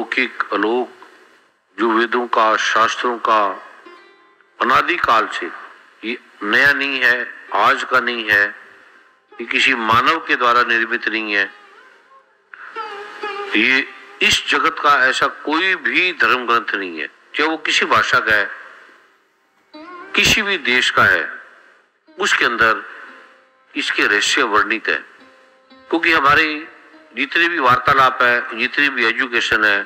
अलौकिक अलोक जो वेदों का, शास्त्रों का अनादि काल से, ये नया नहीं है, आज का नहीं है, ये किसी मानव के द्वारा निर्मित नहीं है। ये इस जगत का ऐसा कोई भी धर्म ग्रंथ नहीं है, चाहे वो किसी भाषा का है, किसी भी देश का है, उसके अंदर इसके रहस्य वर्णित है। क्योंकि हमारे जितने भी वार्तालाप है, जितनी भी एजुकेशन है,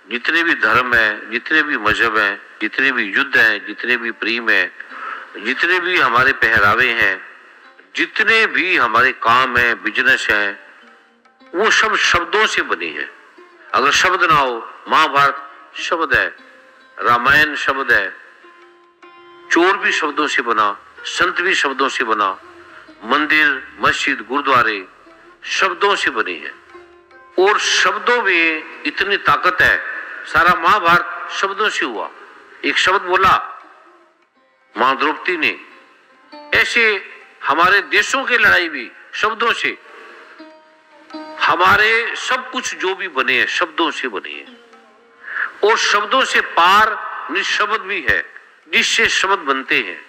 जितने भी धर्म है, जितने भी मजहब हैं, जितने भी युद्ध हैं, जितने भी प्रेम है, जितने भी हमारे पहरावे हैं, जितने भी हमारे काम है, बिजनेस है, वो सब शब्दों से बने हैं। अगर शब्द ना हो, महाभारत शब्द है, रामायण शब्द है, चोर भी शब्दों से बना, संत भी शब्दों से बना, मंदिर, मस्जिद, गुरुद्वारे शब्दों से बने हैं। और शब्दों में इतनी ताकत है, सारा महाभारत शब्दों से हुआ। एक शब्द बोला मां द्रौपदी ने, ऐसे हमारे देशों की लड़ाई भी शब्दों से, हमारे सब कुछ जो भी बने हैं शब्दों से बने हैं। और शब्दों से पार निशब्द भी है, जिससे शब्द बनते हैं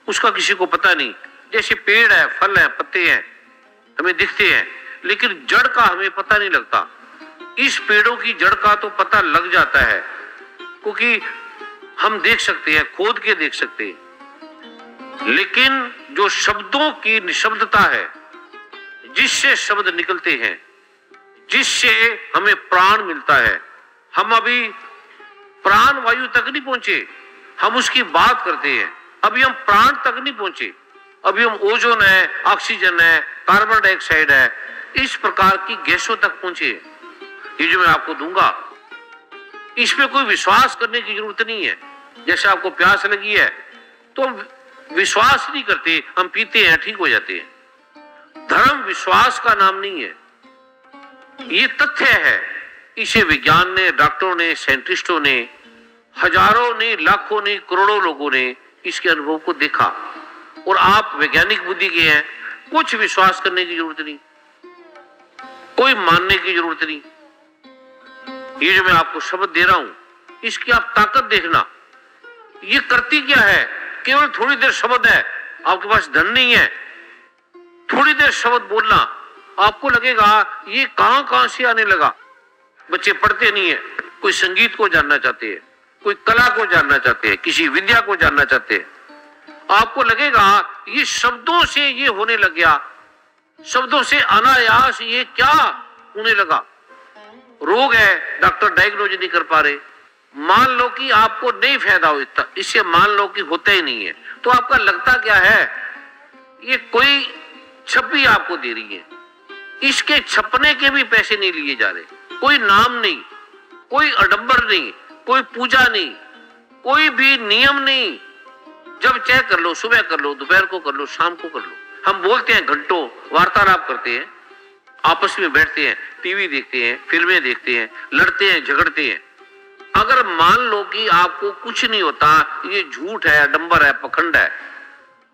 उसका किसी को पता नहीं। जैसे पेड़ है, फल है, पत्ते हैं, हमें दिखते हैं, लेकिन जड़ का हमें पता नहीं लगता। इस पेड़ों की जड़ का तो पता लग जाता है, क्योंकि हम देख सकते हैं, खोद के देख सकते हैं। लेकिन जो शब्दों की निशब्दता है, जिससे शब्द निकलते हैं, जिससे हमें प्राण मिलता है, हम अभी प्राण वायु तक नहीं पहुंचे, हम उसकी बात करते हैं। अभी हम प्राण तक नहीं पहुंचे, अभी हम ओजोन है, ऑक्सीजन है, कार्बन डाइऑक्साइड है, इस प्रकार की गैसों तक पहुंचे। ये जो मैं आपको दूंगा, इसमें कोई विश्वास करने की जरूरत नहीं है। जैसे आपको प्यास लगी है तो हम विश्वास नहीं करते, हम पीते हैं, ठीक हो जाते हैं। धर्म विश्वास का नाम नहीं है, ये तथ्य है। इसे विज्ञान ने, डॉक्टरों ने, साइंटिस्टों ने, हजारों ने, लाखों ने, करोड़ों लोगों ने इसके अनुभव को देखा। और आप वैज्ञानिक बुद्धि के हैं, कुछ विश्वास करने की जरूरत नहीं, कोई मानने की जरूरत नहीं। ये जो मैं आपको शब्द दे रहा हूं, इसकी आप ताकत देखना। ये करती क्या है? केवल थोड़ी देर शब्द है, आपके पास धन नहीं है, थोड़ी देर शब्द बोलना, आपको लगेगा ये कहां कहां से आने लगा। बच्चे पढ़ते नहीं है, कोई संगीत को जानना चाहते हैं, कोई कला को जानना चाहते हैं, किसी विद्या को जानना चाहते हैं, आपको लगेगा ये शब्दों से ये होने लग गया, शब्दों से अनायास ये क्या होने लगा। रोग है, डॉक्टर डायग्नोज नहीं कर पा रहे। मान लो कि आपको नहीं फायदा हो इतना, इससे मान लो कि होता ही नहीं है, तो आपका लगता क्या है? ये कोई छपी आपको दे रही है, इसके छपने के भी पैसे नहीं लिए जा रहे, कोई नाम नहीं, कोई आडंबर नहीं, कोई पूजा नहीं, कोई भी नियम नहीं। जब चाहे कर लो, सुबह कर लो, दोपहर को कर लो, शाम को कर लो। हम बोलते हैं, घंटों वार्तालाप करते हैं, आपस में बैठते हैं, टीवी देखते हैं, फिल्में देखते हैं, लड़ते हैं, झगड़ते हैं। अगर मान लो कि आपको कुछ नहीं होता, ये झूठ है, आडंबर है, पखंड है,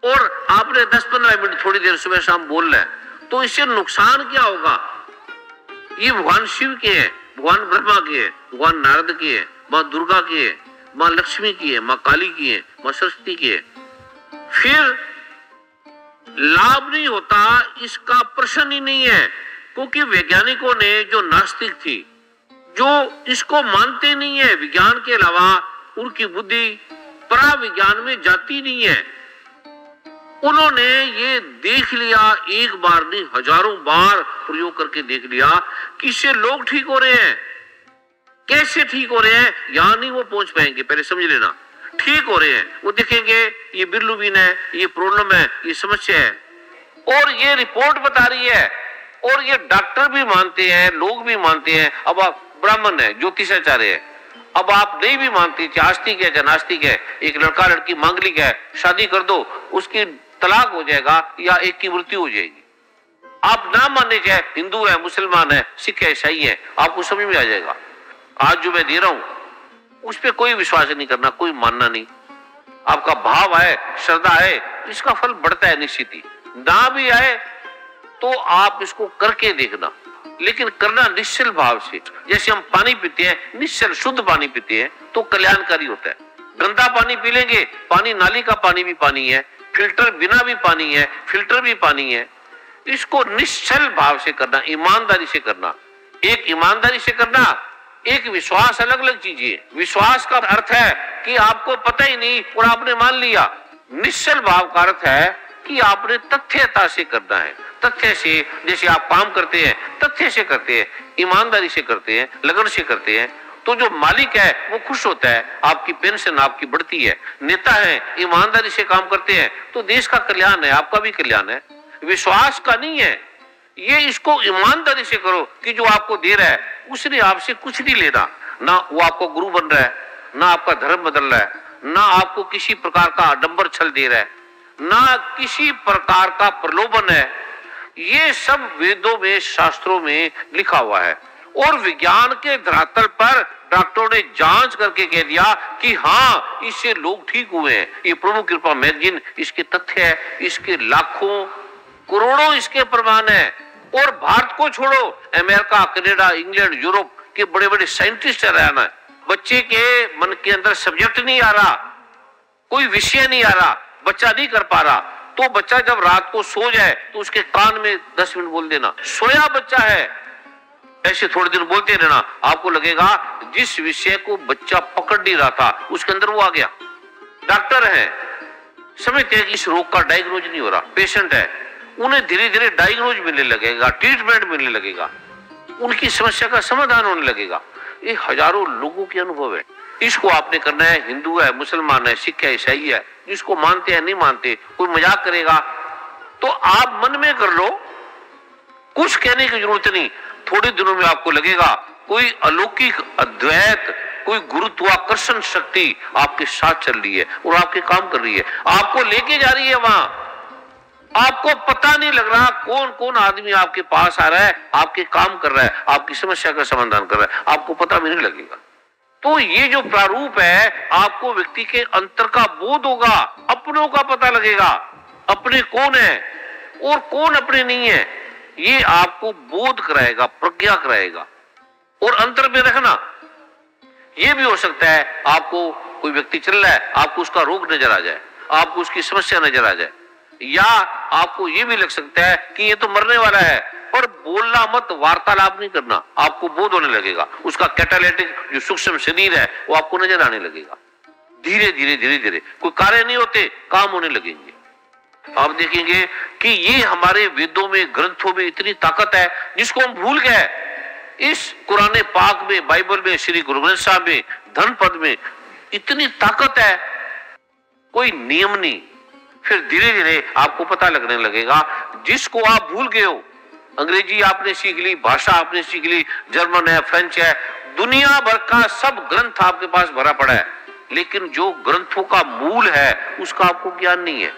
और आपने 10-15 मिनट थोड़ी देर सुबह शाम बोल रहे हैं, तो इससे नुकसान क्या होगा? ये भगवान शिव के है, भगवान ब्रह्मा के है, भगवान नारद के है, माँ दुर्गा की है, माँ लक्ष्मी की है, माँ काली की है, माँ सरस्वती की है। फिर लाभ नहीं होता, इसका प्रश्न ही नहीं है। क्योंकि वैज्ञानिकों ने, जो नास्तिक थी, जो इसको मानते नहीं है, विज्ञान के अलावा उनकी बुद्धि पराविज्ञान में जाती नहीं है, उन्होंने ये देख लिया, एक बार नहीं हजारों बार प्रयोग करके देख लिया कि इससे लोग ठीक हो रहे हैं। कैसे ठीक हो रहे हैं यहां नहीं वो पहुंच पाएंगे, पहले समझ लेना। ठीक हो रहे हैं, वो देखेंगे ये बिल्रुबिन है, ये प्रॉब्लम है, ये समस्या है, और ये रिपोर्ट बता रही है, और ये डॉक्टर भी मानते हैं, लोग भी मानते हैं। अब आप ब्राह्मण है, ज्योतिषाचार्य है, अब आप नहीं भी मानते, चाहे आस्तिक है, चाहे नास्तिक है, एक लड़का लड़की मांगलिक है, शादी कर दो, उसकी तलाक हो जाएगा या एक की मृत्यु हो जाएगी। आप ना मानने, चाहे हिंदू है, मुसलमान है, सिख है, ईसाई है, आपको समझ में आ जाएगा। आज जो मैं दे रहा हूं उस पर कोई विश्वास नहीं करना, कोई मानना नहीं। आपका भाव है, श्रद्धा है, इसका फल बढ़ता है निश्चित ही। ना भी आए तो आप इसको करके देखना। लेकिन करना निश्चल भाव से। जैसे हम पानी पीते हैं, निश्चल शुद्ध पानी पीते हैं तो कल्याणकारी होता है। गंदा पानी पी लेंगे, पानी नाली का पानी भी पानी है, फिल्टर बिना भी पानी है, फिल्टर भी पानी है। इसको निश्चल भाव से करना, ईमानदारी से करना। एक ईमानदारी से करना, एक विश्वास, अलग अलग चीजें है। विश्वास का अर्थ है कि आपको पता ही नहीं और आपने मान लिया। निश्चल भाव का अर्थ है कि आपने तथ्यता से करना है। तथ्य से, जैसे आप काम करते हैं तथ्य से करते हैं, ईमानदारी से करते हैं, लगन से करते हैं, तो जो मालिक है वो खुश होता है, आपकी पेंशन आपकी बढ़ती है। नेता है, ईमानदारी से काम करते हैं तो देश का कल्याण है, आपका भी कल्याण है। विश्वास का नहीं है ये, इसको ईमानदारी से करो कि जो आपको दे रहा है उसने आपसे कुछ नहीं लेना। ना वो आपको गुरु बन रहा है, ना आपका धर्म बदल रहा है, ना आपको किसी प्रकार का आडंबर छल दे रहा है, ना किसी प्रकार का प्रलोभन है। ये सब वेदों में, शास्त्रों में लिखा हुआ है और विज्ञान के धरातल पर डॉक्टरों ने जांच करके कह दिया कि हाँ, इससे लोग ठीक हुए हैं। ये प्रभु कृपा मैगजीन इसके तथ्य है, इसके लाखों करोड़ों इसके प्रमाण है। और भारत को छोड़ो, अमेरिका, कनाडा, इंग्लैंड, यूरोप के बड़े बड़े साइंटिस्ट रहना है। बच्चे के मन के अंदर सब्जेक्ट नहीं आ रहा, कोई विषय नहीं आ रहा, बच्चा नहीं कर पा रहा, तो बच्चा जब रात को सो जाए तो उसके कान में 10 मिनट बोल देना। सोया बच्चा है, ऐसे थोड़े दिन बोलते रहना, आपको लगेगा जिस विषय को बच्चा पकड़ नहीं रहा था उसके अंदर वो आ गया। डॉक्टर है, समझते हैं कि इस रोग का डायग्नोज नहीं हो रहा, पेशेंट है, उन्हें धीरे धीरे डायग्नोज मिलने लगेगा, ट्रीटमेंट मिलने लगेगा, उनकी समस्या का समाधान होने लगेगा। ये हजारों लोगों के अनुभव है। इसको आपने करना है, हिंदू है, मुसलमान है, सिख है, ईसाई है, जिसको मानते हैं नहीं मानते, कोई मजाक करेगा तो आप मन में कर लो, कुछ कहने की जरूरत नहीं। थोड़े दिनों में आपको लगेगा कोई अलौकिक अद्वैत, कोई गुरुत्वाकर्षण शक्ति आपके साथ चल रही है और आपके काम कर रही है, आपको लेके जा रही है वहां। आपको पता नहीं लग रहा कौन कौन आदमी आपके पास आ रहा है, आपके काम कर रहा है, आपकी समस्या का समाधान कर रहा है, आपको पता भी नहीं लगेगा। तो ये जो प्रारूप है, आपको व्यक्ति के अंतर का बोध होगा, अपनों का पता लगेगा, अपने कौन है और कौन अपने नहीं है, ये आपको बोध कराएगा, प्रज्ञा कराएगा। और अंतर में रखना, ये भी हो सकता है आपको कोई व्यक्ति चल रहा है, आपको उसका रोग नजर आ जाए, आपको उसकी समस्या नजर आ जाए, या आपको ये भी लग सकता है कि ये तो मरने वाला है, पर बोलना मत, वार्तालाप नहीं करना, आपको बोध होने लगेगा। उसका कैटालिटिक जो सूक्ष्म शरीर है वो आपको नजर आने लगेगा। धीरे धीरे धीरे धीरे कोई कार्य नहीं होते, काम होने लगेंगे। आप देखेंगे कि ये हमारे वेदों में, ग्रंथों में इतनी ताकत है जिसको हम भूल गए। इस कुरान पाक में, बाइबल में, श्री गुरु ग्रंथ साहब में, धन पद में इतनी ताकत है, कोई नियम नहीं। फिर धीरे धीरे आपको पता लगने लगेगा जिसको आप भूल गए हो। अंग्रेजी आपने सीख ली, भाषा आपने सीख ली, जर्मन है, फ्रेंच है, दुनिया भर का सब ग्रंथ आपके पास भरा पड़ा है, लेकिन जो ग्रंथों का मूल है उसका आपको ज्ञान नहीं है।